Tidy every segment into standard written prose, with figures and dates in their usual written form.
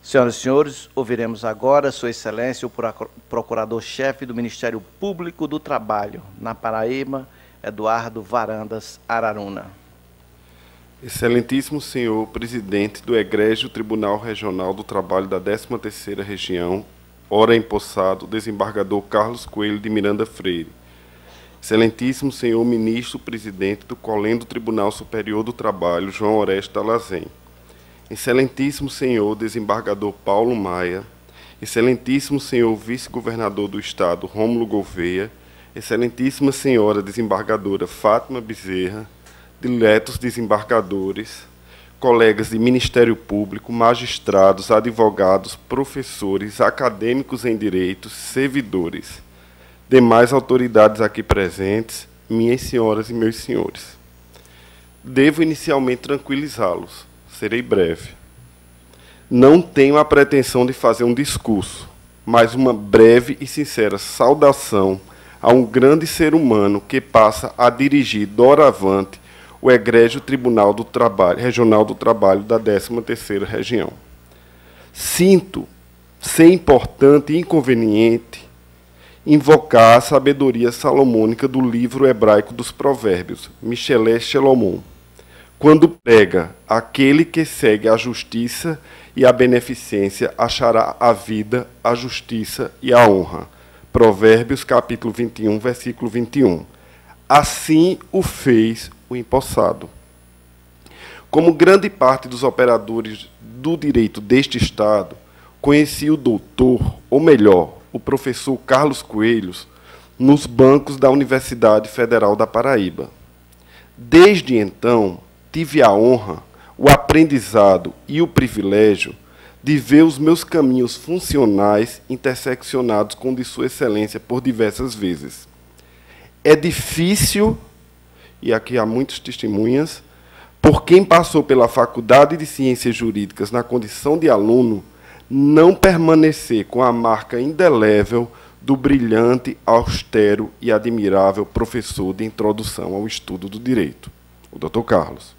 Senhoras e senhores, ouviremos agora Sua Excelência, o Procurador-Chefe do Ministério Público do Trabalho, na Paraíba, Eduardo Varandas Araruna. Excelentíssimo senhor Presidente do Egrégio Tribunal Regional do Trabalho da 13ª Região, ora empossado, desembargador Carlos Coelho de Miranda Freire. Excelentíssimo senhor Ministro-Presidente do Colém do Tribunal Superior do Trabalho, João Oreste Alazem. Excelentíssimo senhor desembargador Paulo Maia, excelentíssimo senhor vice-governador do Estado, Rômulo Gouveia, excelentíssima senhora desembargadora Fátima Bezerra, diletos desembargadores, colegas de Ministério Público, magistrados, advogados, professores, acadêmicos em direitos, servidores, demais autoridades aqui presentes, minhas senhoras e meus senhores. Devo inicialmente tranquilizá-los. Serei breve. Não tenho a pretensão de fazer um discurso, mas uma breve e sincera saudação a um grande ser humano que passa a dirigir doravante o Egrégio Tribunal do Trabalho, Regional do Trabalho da 13ª Região. Sinto ser importante e inconveniente invocar a sabedoria salomônica do livro hebraico dos Provérbios, Michelet Shelomon, quando prega: aquele que segue a justiça e a beneficência achará a vida, a justiça e a honra. Provérbios, capítulo 21, versículo 21. Assim o fez o empossado. Como grande parte dos operadores do direito deste Estado, conheci o doutor, ou melhor, o professor Carlos Coelho, nos bancos da Universidade Federal da Paraíba. Desde então, tive a honra, o aprendizado e o privilégio de ver os meus caminhos funcionais interseccionados com o de Sua Excelência por diversas vezes. É difícil, e aqui há muitas testemunhas, por quem passou pela Faculdade de Ciências Jurídicas na condição de aluno, não permanecer com a marca indelével do brilhante, austero e admirável professor de introdução ao estudo do direito, o Dr. Carlos.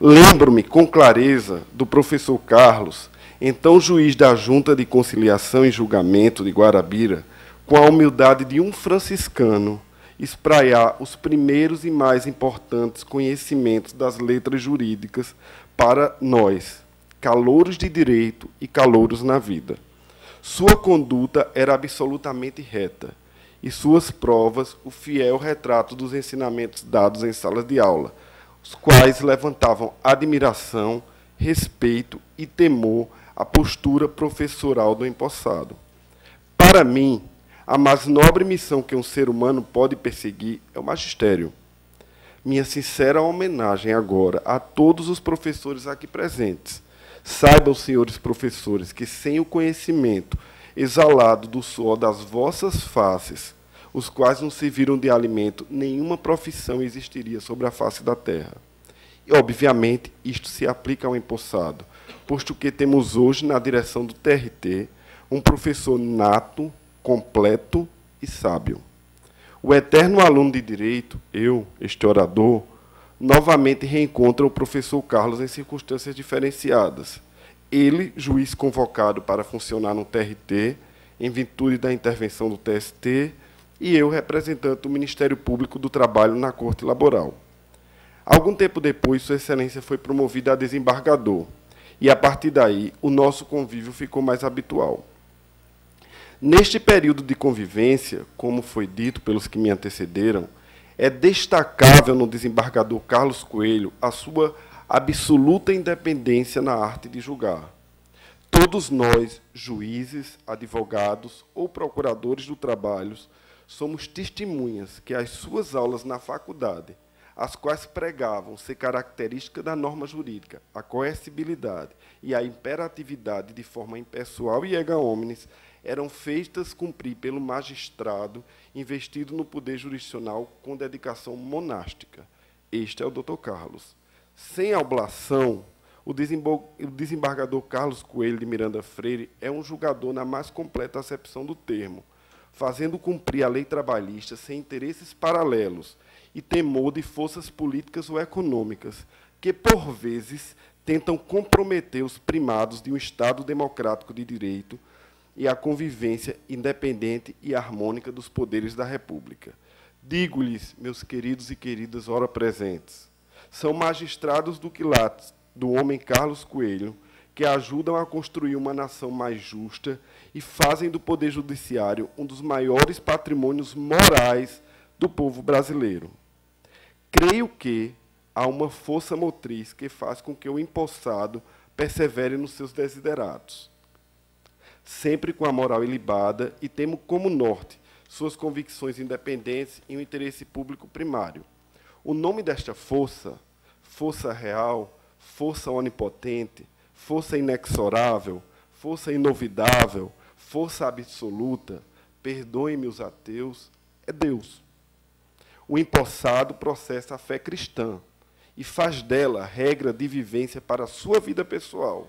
Lembro-me com clareza do professor Carlos, então juiz da Junta de Conciliação e Julgamento de Guarabira, com a humildade de um franciscano, espraiar os primeiros e mais importantes conhecimentos das letras jurídicas para nós, calouros de direito e calouros na vida. Sua conduta era absolutamente reta, e suas provas o fiel retrato dos ensinamentos dados em salas de aula, os quais levantavam admiração, respeito e temor à postura professoral do empossado. Para mim, a mais nobre missão que um ser humano pode perseguir é o magistério. Minha sincera homenagem agora a todos os professores aqui presentes. Saibam, senhores professores, que sem o conhecimento exalado do suor das vossas faces, os quais não serviram de alimento, nenhuma profissão existiria sobre a face da terra. E, obviamente, isto se aplica ao empossado, posto que temos hoje, na direção do TRT, um professor nato, completo e sábio. O eterno aluno de direito, eu, este orador, novamente reencontra o professor Carlos em circunstâncias diferenciadas. Ele, juiz convocado para funcionar no TRT, em virtude da intervenção do TST, e eu, representante do Ministério Público do Trabalho na Corte Laboral. Algum tempo depois, Sua Excelência foi promovida a desembargador, e, a partir daí, o nosso convívio ficou mais habitual. Neste período de convivência, como foi dito pelos que me antecederam, é destacável no desembargador Carlos Coelho a sua absoluta independência na arte de julgar. Todos nós, juízes, advogados ou procuradores do trabalho, somos testemunhas que as suas aulas na faculdade, as quais pregavam ser característica da norma jurídica, a coercibilidade e a imperatividade de forma impessoal e ega omnes, eram feitas cumprir pelo magistrado investido no poder jurisdicional com dedicação monástica. Este é o Dr. Carlos. Sem oblação, o desembargador Carlos Coelho de Miranda Freire é um julgador na mais completa acepção do termo, fazendo cumprir a lei trabalhista sem interesses paralelos e temor de forças políticas ou econômicas, que, por vezes, tentam comprometer os primados de um Estado democrático de direito e a convivência independente e harmônica dos poderes da República. Digo-lhes, meus queridos e queridas ora presentes, são magistrados do quilates do homem Carlos Coelho, que ajudam a construir uma nação mais justa e fazem do Poder Judiciário um dos maiores patrimônios morais do povo brasileiro. Creio que há uma força motriz que faz com que o empossado persevere nos seus desiderados, sempre com a moral ilibada e temo como norte suas convicções independentes e o interesse público primário. O nome desta força, força real, força onipotente, força inexorável, força inovidável, força absoluta, perdoem-me os ateus, é Deus. O empossado processa a fé cristã e faz dela regra de vivência para a sua vida pessoal.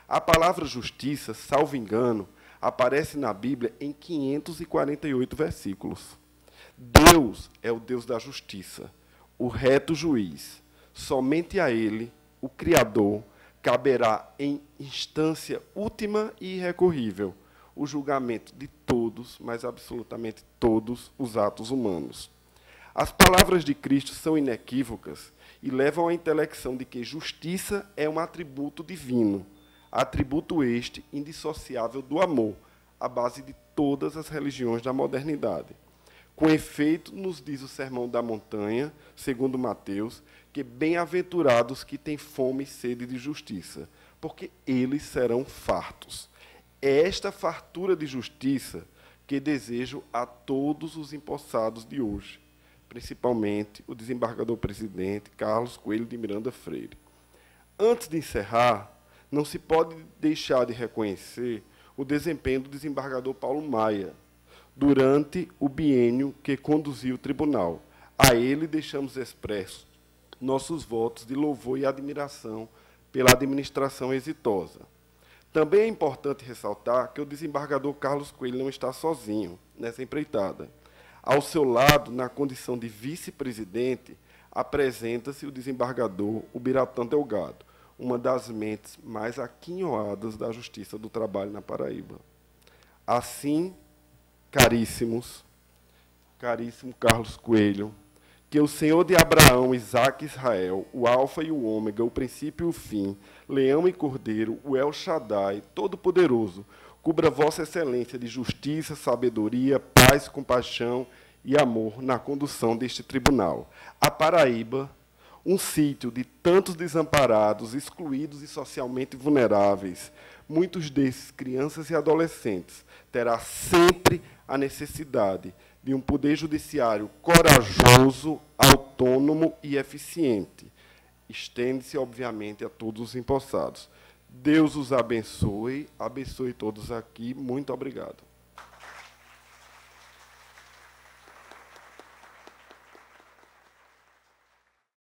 A palavra justiça, salvo engano, aparece na Bíblia em 548 versículos. Deus é o Deus da justiça, o reto juiz. Somente a Ele, o Criador, caberá em instância última e irrecorrível o julgamento de todos, mas absolutamente todos, os atos humanos. As palavras de Cristo são inequívocas e levam à intelecção de que justiça é um atributo divino, atributo este indissociável do amor, a base de todas as religiões da modernidade. Com efeito, nos diz o Sermão da Montanha, segundo Mateus, que bem-aventurados que têm fome e sede de justiça, porque eles serão fartos. É esta fartura de justiça que desejo a todos os empossados de hoje, principalmente o desembargador-presidente Carlos Coelho de Miranda Freire. Antes de encerrar, não se pode deixar de reconhecer o desempenho do desembargador Paulo Maia durante o biênio que conduziu o tribunal. A ele deixamos expressos nossos votos de louvor e admiração pela administração exitosa. Também é importante ressaltar que o desembargador Carlos Coelho não está sozinho nessa empreitada. Ao seu lado, na condição de vice-presidente, apresenta-se o desembargador Ubiratã Delgado, uma das mentes mais aquinhoadas da Justiça do Trabalho na Paraíba. Assim, caríssimo Carlos Coelho, que o Senhor de Abraão, Isaque e Israel, o Alfa e o Ômega, o princípio e o fim, leão e cordeiro, o El Shaddai, todo-poderoso, cubra vossa excelência de justiça, sabedoria, paz, compaixão e amor na condução deste tribunal. A Paraíba, um sítio de tantos desamparados, excluídos e socialmente vulneráveis, muitos desses crianças e adolescentes, terá sempre a necessidade de um poder judiciário corajoso, autônomo e eficiente. Estende-se, obviamente, a todos os empossados. Deus os abençoe, abençoe todos aqui. Muito obrigado.